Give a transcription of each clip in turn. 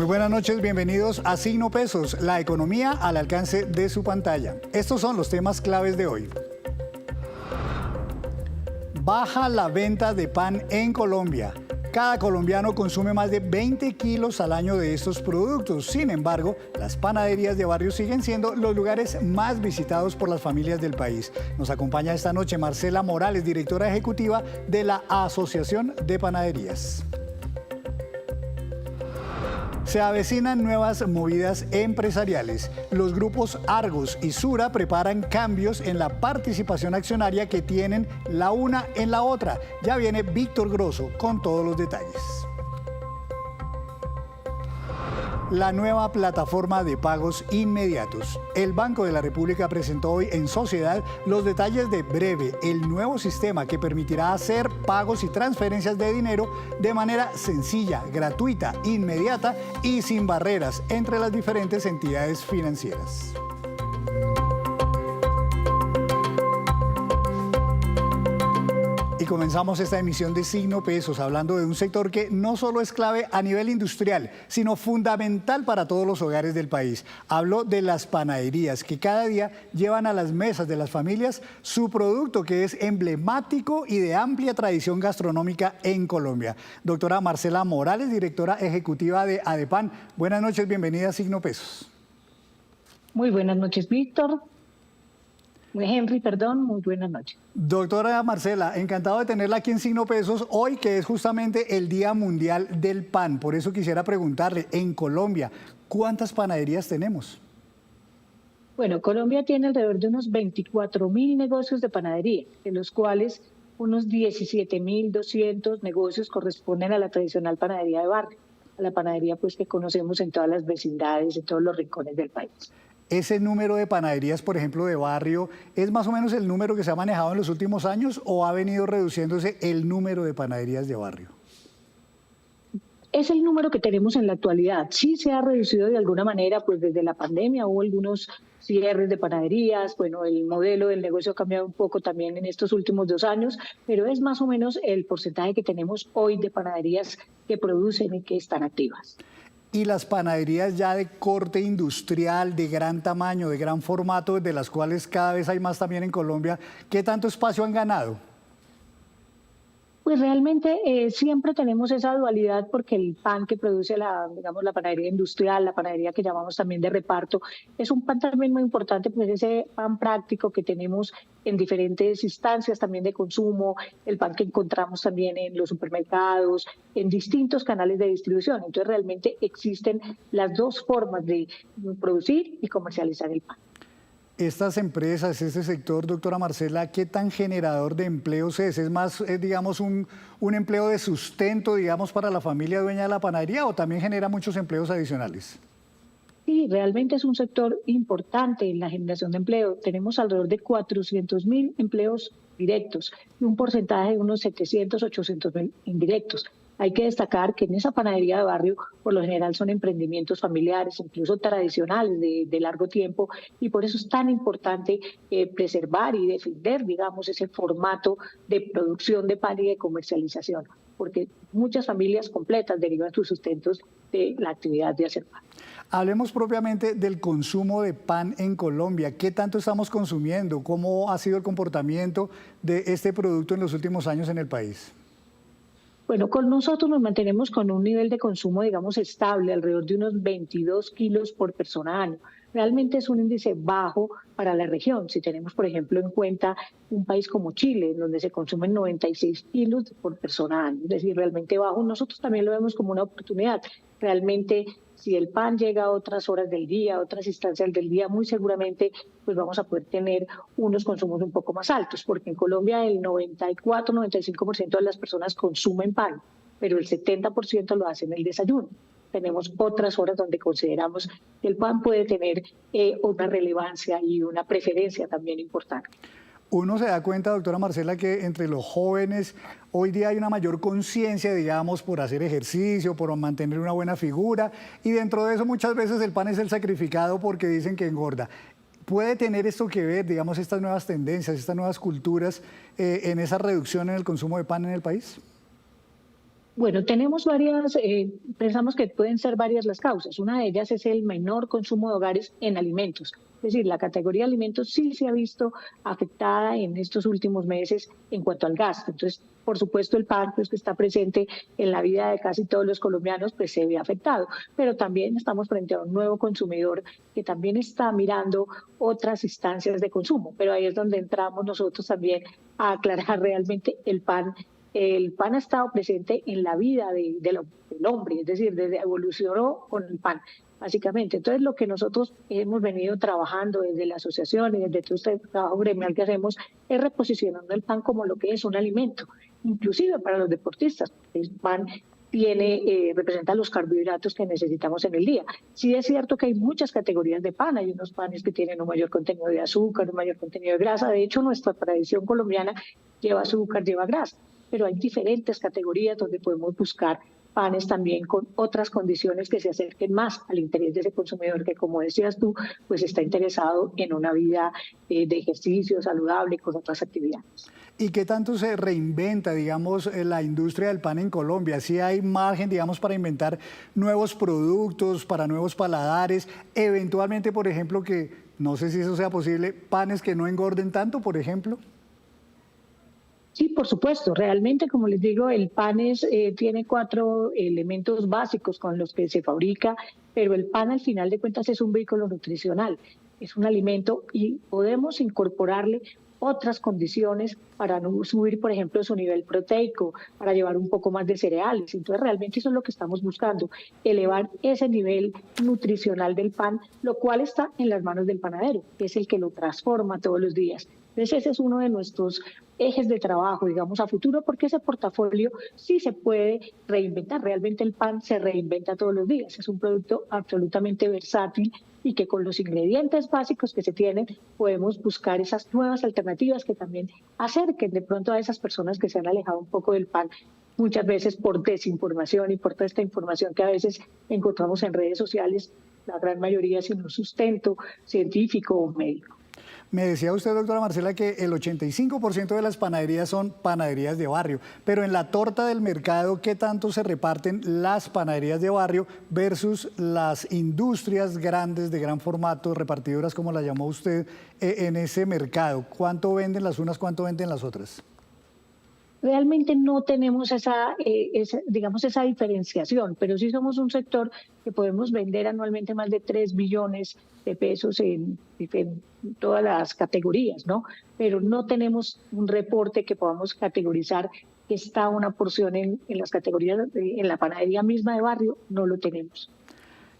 Muy buenas noches, bienvenidos a Signo Pesos, la economía al alcance de su pantalla. Estos son los temas claves de hoy. Baja la venta de pan en Colombia. Cada colombiano consume más de 20 kilos al año de estos productos. Sin embargo, las panaderías de barrio siguen siendo los lugares más visitados por las familias del país. Nos acompaña esta noche Marcela Morales, directora ejecutiva de la Asociación de Panaderías. Se avecinan nuevas movidas empresariales. Los grupos Argos y Sura preparan cambios en la participación accionaria que tienen la una en la otra. Ya viene Víctor Grosso con todos los detalles. La nueva plataforma de pagos inmediatos. El Banco de la República presentó hoy en sociedad los detalles de Breve, el nuevo sistema que permitirá hacer pagos y transferencias de dinero de manera sencilla, gratuita, inmediata y sin barreras entre las diferentes entidades financieras. Y comenzamos esta emisión de Signo Pesos hablando de un sector que no solo es clave a nivel industrial, sino fundamental para todos los hogares del país. Hablo de las panaderías que cada día llevan a las mesas de las familias su producto que es emblemático y de amplia tradición gastronómica en Colombia. Doctora Marcela Morales, directora ejecutiva de Adepan. Buenas noches, bienvenida a Signo Pesos. Muy buenas noches, Víctor. Henry, perdón, muy buenas noches. Doctora Marcela, encantado de tenerla aquí en Signo Pesos, hoy que es justamente el Día Mundial del Pan. Por eso quisiera preguntarle, en Colombia, ¿cuántas panaderías tenemos? Bueno, Colombia tiene alrededor de unos 24.000 negocios de panadería, de los cuales unos 17.200 negocios corresponden a la tradicional panadería de barrio, a la panadería pues que conocemos en todas las vecindades, en todos los rincones del país. ¿Ese número de panaderías, por ejemplo, de barrio, es más o menos el número que se ha manejado en los últimos años o ha venido reduciéndose el número de panaderías de barrio? Es el número que tenemos en la actualidad. Sí se ha reducido de alguna manera, pues desde la pandemia hubo algunos cierres de panaderías, bueno, el modelo del negocio ha cambiado un poco también en estos últimos 2 años, pero es más o menos el porcentaje que tenemos hoy de panaderías que producen y que están activas. Y las panaderías ya de corte industrial, de gran tamaño, de gran formato, de las cuales cada vez hay más también en Colombia, ¿qué tanto espacio han ganado? Pues realmente siempre tenemos esa dualidad porque el pan que produce digamos, la panadería industrial, la panadería que llamamos también de reparto, es un pan también muy importante, pues ese pan práctico que tenemos en diferentes instancias también de consumo, el pan que encontramos también en los supermercados, en distintos canales de distribución. Entonces realmente existen las dos formas de producir y comercializar el pan. Estas empresas, este sector, doctora Marcela, ¿qué tan generador de empleos es? ¿Es más, digamos, un empleo de sustento, digamos, para la familia dueña de la panadería o también genera muchos empleos adicionales? Sí, realmente es un sector importante en la generación de empleo. Tenemos alrededor de 400.000 empleos directos y un porcentaje de unos 700, 800.000 indirectos. Hay que destacar que en esa panadería de barrio, por lo general, son emprendimientos familiares, incluso tradicionales de largo tiempo, y por eso es tan importante preservar y defender, digamos, ese formato de producción de pan y de comercialización, porque muchas familias completas derivan sus sustentos de la actividad de hacer pan. Hablemos propiamente del consumo de pan en Colombia. ¿Qué tanto estamos consumiendo? ¿Cómo ha sido el comportamiento de este producto en los últimos años en el país? Bueno, con nosotros nos mantenemos con un nivel de consumo, digamos, estable, alrededor de unos 22 kilos por persona año. Realmente es un índice bajo para la región. Si tenemos, por ejemplo, en cuenta un país como Chile, en donde se consumen 96 kilos por persona año, es decir, realmente bajo, nosotros también lo vemos como una oportunidad. Realmente, si el pan llega a otras horas del día, a otras instancias del día, muy seguramente pues vamos a poder tener unos consumos un poco más altos, porque en Colombia el 94-95% de las personas consumen pan, pero el 70% lo hacen en el desayuno. Tenemos otras horas donde consideramos que el pan puede tener una relevancia y una preferencia también importante. Uno se da cuenta, doctora Marcela, que entre los jóvenes hoy día hay una mayor conciencia, digamos, por hacer ejercicio, por mantener una buena figura, y dentro de eso muchas veces el pan es el sacrificado porque dicen que engorda. ¿Puede tener esto que ver, digamos, estas nuevas tendencias, estas nuevas culturas en esa reducción en el consumo de pan en el país? Bueno, tenemos varias, pensamos que pueden ser varias las causas. Una de ellas es el menor consumo de hogares en alimentos. Es decir, la categoría de alimentos sí se ha visto afectada en estos últimos meses en cuanto al gasto. Entonces, por supuesto, el pan, pues, que está presente en la vida de casi todos los colombianos, pues se ve afectado. Pero también estamos frente a un nuevo consumidor que también está mirando otras instancias de consumo. Pero ahí es donde entramos nosotros también a aclarar realmente el pan. El pan ha estado presente en la vida del hombre, es decir, desde evolucionó con el pan, básicamente. Entonces, lo que nosotros hemos venido trabajando desde la asociación y desde todo este trabajo gremial que hacemos es reposicionando el pan como lo que es un alimento, inclusive para los deportistas. El pan representa los carbohidratos que necesitamos en el día. Sí es cierto que hay muchas categorías de pan, hay unos panes que tienen un mayor contenido de azúcar, un mayor contenido de grasa. De hecho, nuestra tradición colombiana lleva azúcar, lleva grasa, pero hay diferentes categorías donde podemos buscar panes también con otras condiciones que se acerquen más al interés de ese consumidor que, como decías tú, pues está interesado en una vida de ejercicio saludable con otras actividades. ¿Y qué tanto se reinventa, digamos, la industria del pan en Colombia? ¿Sí hay margen, digamos, para inventar nuevos productos, para nuevos paladares? Eventualmente, por ejemplo, que no sé si eso sea posible, panes que no engorden tanto, por ejemplo. Sí, por supuesto. Realmente, como les digo, el pan tiene 4 elementos básicos con los que se fabrica, pero el pan al final de cuentas es un vehículo nutricional, es un alimento y podemos incorporarle otras condiciones para no subir, por ejemplo, su nivel proteico, para llevar un poco más de cereales. Entonces, realmente eso es lo que estamos buscando, elevar ese nivel nutricional del pan, lo cual está en las manos del panadero, que es el que lo transforma todos los días. Entonces, ese es uno de nuestros ejes de trabajo, digamos, a futuro, porque ese portafolio sí se puede reinventar. Realmente el pan se reinventa todos los días. Es un producto absolutamente versátil y que con los ingredientes básicos que se tienen podemos buscar esas nuevas alternativas que también acerquen de pronto a esas personas que se han alejado un poco del pan, muchas veces por desinformación y por toda esta información que a veces encontramos en redes sociales, la gran mayoría sin un sustento científico o médico. Me decía usted, doctora Marcela, que el 85% de las panaderías son panaderías de barrio, pero en la torta del mercado, ¿qué tanto se reparten las panaderías de barrio versus las industrias grandes de gran formato, repartidoras como la llamó usted, en ese mercado? ¿Cuánto venden las unas, cuánto venden las otras? Realmente no tenemos digamos, esa diferenciación, pero sí somos un sector que podemos vender anualmente más de 3 billones de pesos en todas las categorías, ¿no? Pero no tenemos un reporte que podamos categorizar que está una porción en las categorías, en la panadería misma de barrio, no lo tenemos.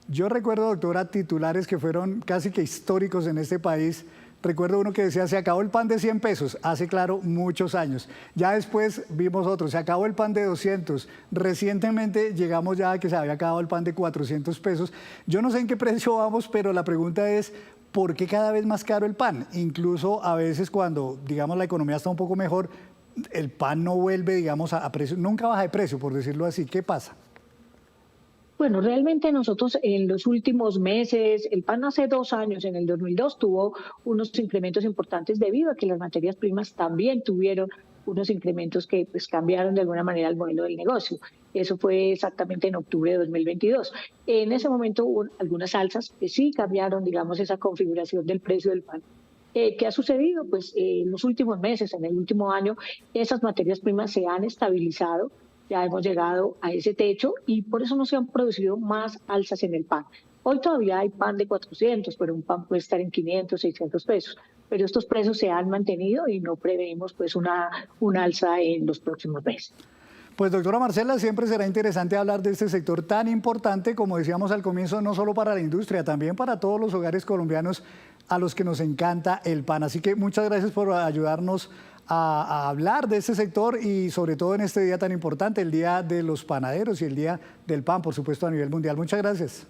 Yo recuerdo, doctora, titulares que fueron casi que históricos en este país. Recuerdo uno que decía, se acabó el pan de 100 pesos, hace claro muchos años. Ya después vimos otro, se acabó el pan de 200. Recientemente llegamos ya a que se había acabado el pan de 400 pesos. Yo no sé en qué precio vamos, pero la pregunta es, ¿por qué cada vez más caro el pan? Incluso a veces cuando, digamos, la economía está un poco mejor, el pan no vuelve, digamos, a precio, nunca baja de precio, por decirlo así. ¿Qué pasa? Bueno, realmente nosotros en los últimos meses, el pan hace 2 años, en el 2002, tuvo unos incrementos importantes debido a que las materias primas también tuvieron unos incrementos que pues cambiaron de alguna manera el modelo del negocio. Eso fue exactamente en octubre de 2022. En ese momento hubo algunas alzas que sí cambiaron, digamos, esa configuración del precio del pan. ¿Qué ha sucedido? Pues en los últimos meses, en el último año, esas materias primas se han estabilizado, ya hemos llegado a ese techo y por eso no se han producido más alzas en el pan. Hoy todavía hay pan de 400, pero un pan puede estar en 500, 600 pesos. Pero estos precios se han mantenido y no prevemos pues una alza en los próximos meses. Pues doctora Marcela, siempre será interesante hablar de este sector tan importante, como decíamos al comienzo, no solo para la industria, también para todos los hogares colombianos a los que nos encanta el pan. Así que muchas gracias por ayudarnos a hablar de este sector y sobre todo en este día tan importante, el Día de los Panaderos y el Día del Pan, por supuesto, a nivel mundial. Muchas gracias.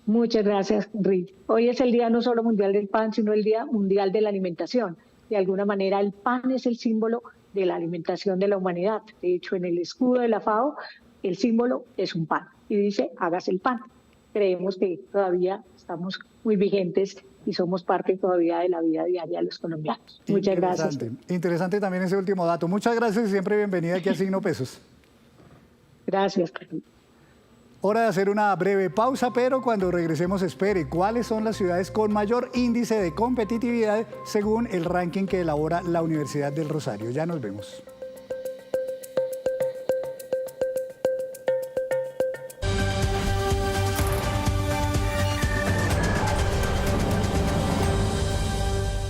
Muchas gracias, Rick. Hoy es el Día no solo mundial del pan, sino el Día mundial de la alimentación. De alguna manera, el pan es el símbolo de la alimentación de la humanidad. De hecho, en el escudo de la FAO, el símbolo es un pan y dice, hágase el pan. Creemos que todavía estamos muy vigentes y somos parte todavía de la vida diaria de los colombianos. Muchas gracias. Interesante también ese último dato. Muchas gracias y siempre bienvenida aquí a Signo Pesos. Gracias. Hora de hacer una breve pausa, pero cuando regresemos espere cuáles son las ciudades con mayor índice de competitividad según el ranking que elabora la Universidad del Rosario. Ya nos vemos.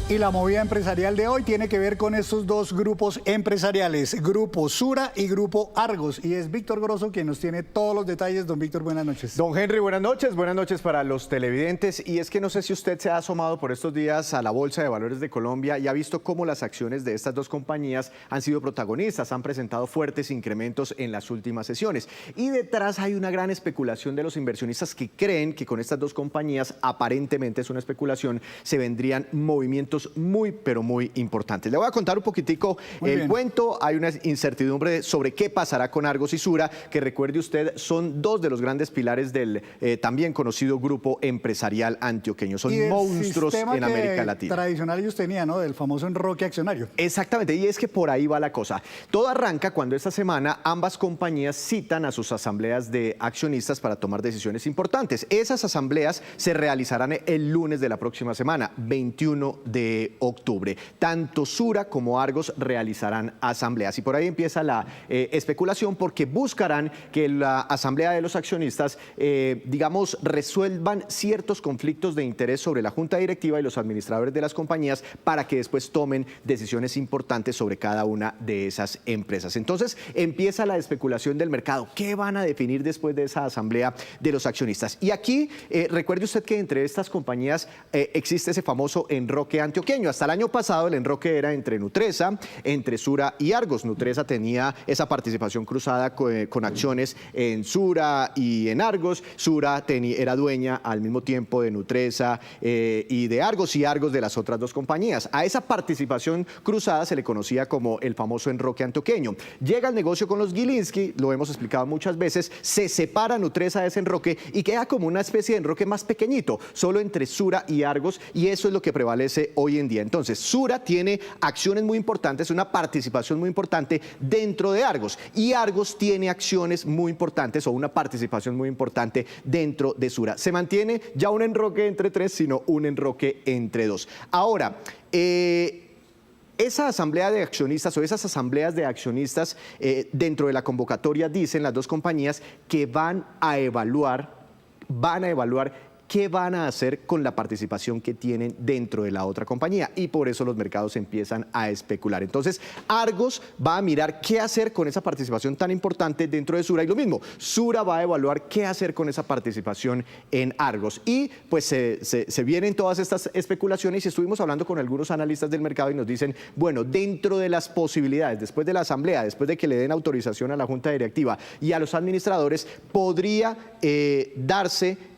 Y la movida empresarial de hoy tiene que ver con estos dos grupos empresariales, Grupo Sura y Grupo Argos. Y es Víctor Grosso quien nos tiene todos los detalles. Don Víctor, buenas noches. Don Henry, buenas noches para los televidentes. Y es que no sé si usted se ha asomado por estos días a la Bolsa de Valores de Colombia y ha visto cómo las acciones de estas dos compañías han sido protagonistas, han presentado fuertes incrementos en las últimas sesiones. Y detrás hay una gran especulación de los inversionistas que creen que con estas dos compañías, aparentemente es una especulación, se vendrían movimientos muy, pero muy importantes. Le voy a contar un poquitico el cuento. Hay una incertidumbre sobre qué pasará con Argos y Sura, que recuerde usted, son dos de los grandes pilares del también conocido grupo empresarial antioqueño. Son monstruos en América Latina. Tradicional ellos tenían, ¿no? Del famoso enroque accionario. Exactamente, y es que por ahí va la cosa. Todo arranca cuando esta semana ambas compañías citan a sus asambleas de accionistas para tomar decisiones importantes. Esas asambleas se realizarán el lunes de la próxima semana, 21 de octubre. Tanto Sura como Argos realizarán asambleas y por ahí empieza la especulación porque buscarán que la asamblea de los accionistas, digamos, resuelvan ciertos conflictos de interés sobre la junta directiva y los administradores de las compañías para que después tomen decisiones importantes sobre cada una de esas empresas. Entonces empieza la especulación del mercado. ¿Qué van a definir después de esa asamblea de los accionistas? Y aquí recuerde usted que entre estas compañías existe ese famoso enroque antioqueño. Hasta el año pasado el enroque era entre Nutresa, entre Sura y Argos. Nutresa tenía esa participación cruzada con acciones en Sura y en Argos. Sura era dueña al mismo tiempo de Nutresa y de Argos, y Argos de las otras dos compañías. A esa participación cruzada se le conocía como el famoso enroque antioqueño. Llega el negocio con los Gilinski, lo hemos explicado muchas veces, se separa Nutresa de ese enroque y queda como una especie de enroque más pequeñito, solo entre Sura y Argos, y eso es lo que prevalece hoy en día. Entonces, Sura tiene acciones muy importantes, una participación muy importante dentro de Argos, y Argos tiene acciones muy importantes o una participación muy importante dentro de Sura. Se mantiene ya un enroque entre tres, sino un enroque entre dos. Ahora, esa asamblea de accionistas o esas asambleas de accionistas dentro de la convocatoria dicen las dos compañías que van a evaluar qué van a hacer con la participación que tienen dentro de la otra compañía, y por eso los mercados empiezan a especular. Entonces, Argos va a mirar qué hacer con esa participación tan importante dentro de Sura, y lo mismo, Sura va a evaluar qué hacer con esa participación en Argos. Y pues se vienen todas estas especulaciones, y estuvimos hablando con algunos analistas del mercado y nos dicen, bueno, dentro de las posibilidades, después de la asamblea, después de que le den autorización a la junta directiva y a los administradores, podría darse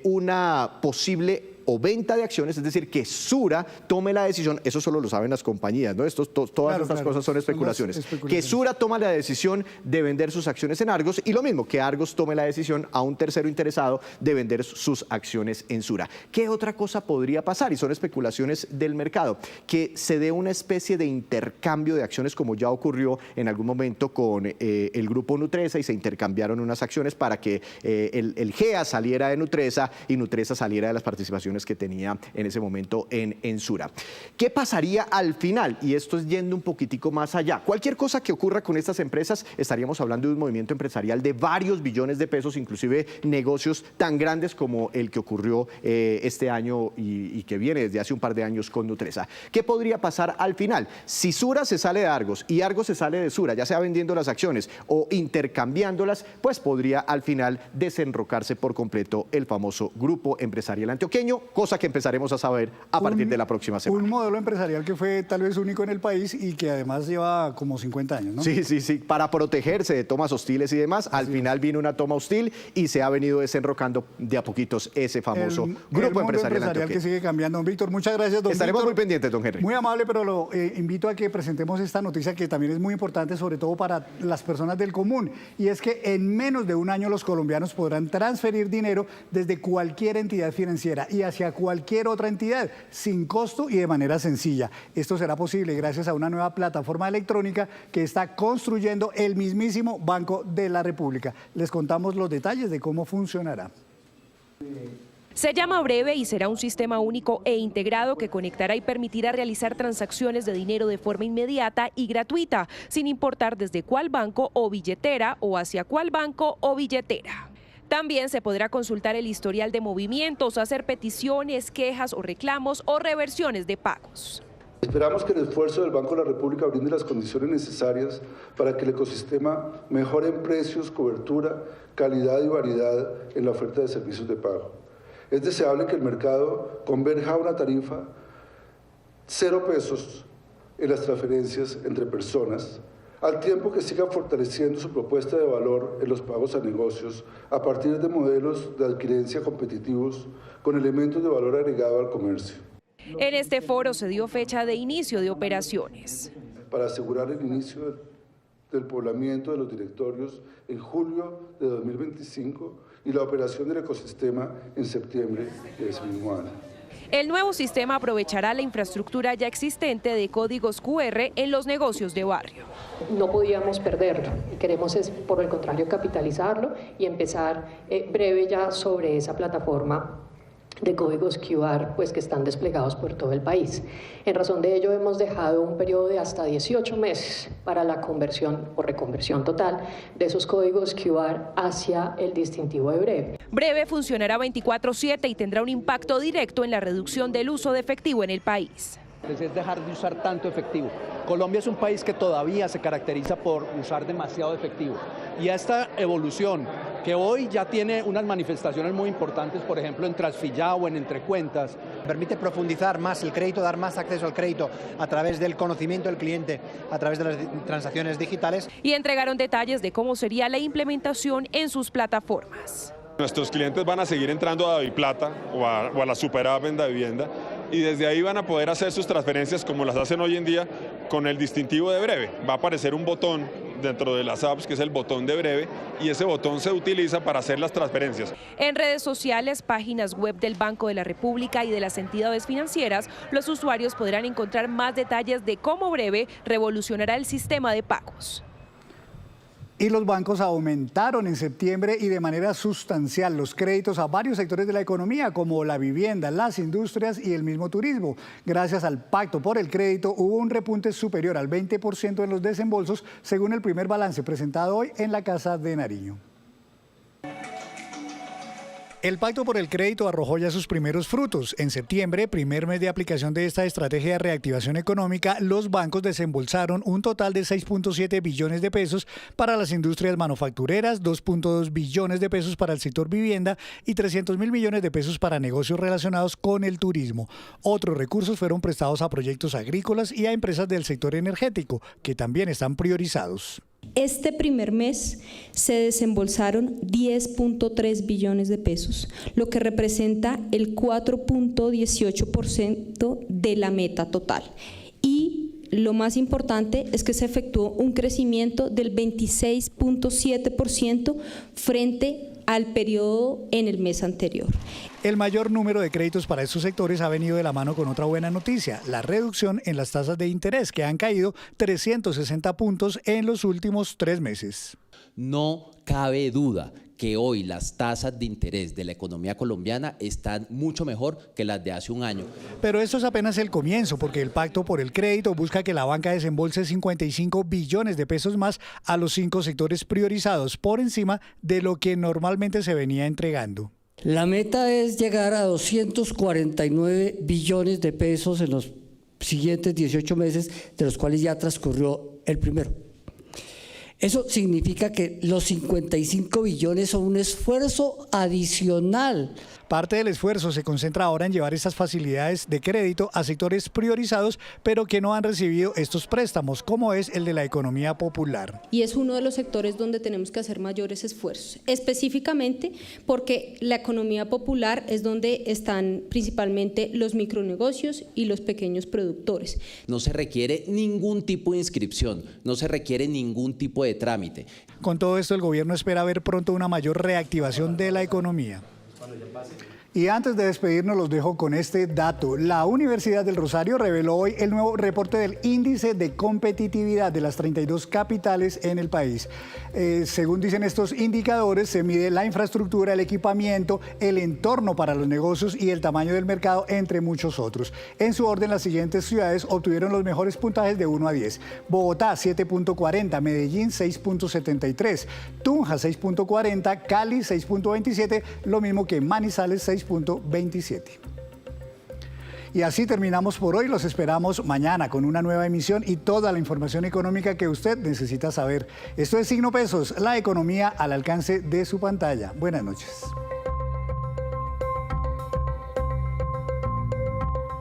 una posible o venta de acciones, es decir, que Sura tome la decisión. Eso solo lo saben las compañías, ¿no? Todas estas cosas son especulaciones. Que Sura toma la decisión de vender sus acciones en Argos, y lo mismo, que Argos tome la decisión a un tercero interesado de vender sus acciones en Sura. ¿Qué otra cosa podría pasar? Y son especulaciones del mercado. Que se dé una especie de intercambio de acciones, como ya ocurrió en algún momento con el grupo Nutresa, y se intercambiaron unas acciones para que el GEA saliera de Nutresa y Nutresa saliera de las participaciones que tenía en ese momento en Sura. ¿Qué pasaría al final? Y esto es yendo un poquitico más allá. Cualquier cosa que ocurra con estas empresas, estaríamos hablando de un movimiento empresarial de varios billones de pesos, inclusive negocios tan grandes como el que ocurrió este año y que viene desde hace un par de años con Nutresa. ¿Qué podría pasar al final? Si Sura se sale de Argos y Argos se sale de Sura, ya sea vendiendo las acciones o intercambiándolas, pues podría al final desenrocarse por completo el famoso grupo empresarial antioqueño, cosa que empezaremos a saber a partir de la próxima semana. Un modelo empresarial que fue tal vez único en el país y que además lleva como 50 años, ¿no? Sí, para protegerse de tomas hostiles y demás, al final vino una toma hostil y se ha venido desenrocando de a poquitos ese famoso grupo empresarial antioqueño. Que sigue cambiando. Don Víctor, muchas gracias, don Estaremos Víctor. Muy pendientes, don Henry. Muy amable, pero lo invito a que presentemos esta noticia que también es muy importante, sobre todo para las personas del común, y es que en menos de un año los colombianos podrán transferir dinero desde cualquier entidad financiera, y hacia cualquier otra entidad, sin costo y de manera sencilla. Esto será posible gracias a una nueva plataforma electrónica que está construyendo el mismísimo Banco de la República. Les contamos los detalles de cómo funcionará. Se llama Breve y será un sistema único e integrado que conectará y permitirá realizar transacciones de dinero de forma inmediata y gratuita, sin importar desde cuál banco o billetera o hacia cuál banco o billetera. También se podrá consultar el historial de movimientos, hacer peticiones, quejas o reclamos o reversiones de pagos. Esperamos que el esfuerzo del Banco de la República brinde las condiciones necesarias para que el ecosistema mejore en precios, cobertura, calidad y variedad en la oferta de servicios de pago. Es deseable que el mercado converja a una tarifa 0 pesos en las transferencias entre personas, al tiempo que siga fortaleciendo su propuesta de valor en los pagos a negocios a partir de modelos de adquirencia competitivos con elementos de valor agregado al comercio. En este foro se dio fecha de inicio de operaciones. Para asegurar el inicio del poblamiento de los directorios en julio de 2025 y la operación del ecosistema en septiembre de ese mismo año. El nuevo sistema aprovechará la infraestructura ya existente de códigos QR en los negocios de barrio. No podíamos perderlo y queremos, por el contrario, capitalizarlo y empezar breve ya sobre esa plataforma de códigos QR que están desplegados por todo el país. En razón de ello hemos dejado un periodo de hasta 18 meses para la conversión o reconversión total de esos códigos QR hacia el distintivo de Breve. Breve funcionará 24/7 y tendrá un impacto directo en la reducción del uso de efectivo en el país. Es dejar de usar tanto efectivo. Colombia es un país que todavía se caracteriza por usar demasiado efectivo. Y esta evolución, que hoy ya tiene unas manifestaciones muy importantes, por ejemplo en Transfillao o en Entrecuentas, permite profundizar más el crédito, dar más acceso al crédito a través del conocimiento del cliente, a través de las transacciones digitales. Y entregaron detalles de cómo sería la implementación en sus plataformas. Nuestros clientes van a seguir entrando a DaviPlata o a la super app en Davivienda y desde ahí van a poder hacer sus transferencias como las hacen hoy en día con el distintivo de Breve. Va a aparecer un botón dentro de las apps que es el botón de Breve y ese botón se utiliza para hacer las transferencias. En redes sociales, páginas web del Banco de la República y de las entidades financieras, los usuarios podrán encontrar más detalles de cómo Breve revolucionará el sistema de pagos. Y los bancos aumentaron en septiembre y de manera sustancial los créditos a varios sectores de la economía, como la vivienda, las industrias y el mismo turismo. Gracias al Pacto por el Crédito hubo un repunte superior al 20% en los desembolsos, según el primer balance presentado hoy en la Casa de Nariño. El Pacto por el Crédito arrojó ya sus primeros frutos. En septiembre, primer mes de aplicación de esta estrategia de reactivación económica, los bancos desembolsaron un total de 6.7 billones de pesos para las industrias manufactureras, 2.2 billones de pesos para el sector vivienda y 300.000 millones de pesos para negocios relacionados con el turismo. Otros recursos fueron prestados a proyectos agrícolas y a empresas del sector energético, que también están priorizados. Este primer mes se desembolsaron 10.3 billones de pesos, lo que representa el 4.18% de la meta total. Y lo más importante es que se efectuó un crecimiento del 26.7% frente al periodo en el mes anterior. El mayor número de créditos para estos sectores ha venido de la mano con otra buena noticia, la reducción en las tasas de interés, que han caído 360 puntos en los últimos 3 meses. No cabe duda que hoy las tasas de interés de la economía colombiana están mucho mejor que las de hace un año. Pero esto es apenas el comienzo, porque el Pacto por el Crédito busca que la banca desembolse 55 billones de pesos más a los 5 sectores priorizados, por encima de lo que normalmente se venía entregando. La meta es llegar a 249 billones de pesos en los siguientes 18 meses, de los cuales ya transcurrió el primero. Eso significa que los 55 billones son un esfuerzo adicional. Parte del esfuerzo se concentra ahora en llevar estas facilidades de crédito a sectores priorizados, pero que no han recibido estos préstamos, como es el de la economía popular. Y es uno de los sectores donde tenemos que hacer mayores esfuerzos, específicamente porque la economía popular es donde están principalmente los micronegocios y los pequeños productores. No se requiere ningún tipo de inscripción, no se requiere ningún tipo de trámite. Con todo esto, el gobierno espera ver pronto una mayor reactivación de la economía. Y antes de despedirnos los dejo con este dato. La Universidad del Rosario reveló hoy el nuevo reporte del índice de competitividad de las 32 capitales en el país. Según dicen estos indicadores, se mide la infraestructura, el equipamiento, el entorno para los negocios y el tamaño del mercado, entre muchos otros. En su orden, las siguientes ciudades obtuvieron los mejores puntajes de 1 a 10. Bogotá 7.40, Medellín 6.73, Tunja 6.40, Cali 6.27, lo mismo que Manizales 6.27. Y así terminamos por hoy. Los esperamos mañana con una nueva emisión y toda la información económica que usted necesita saber. Esto es Signo Pesos, la economía al alcance de su pantalla. Buenas noches.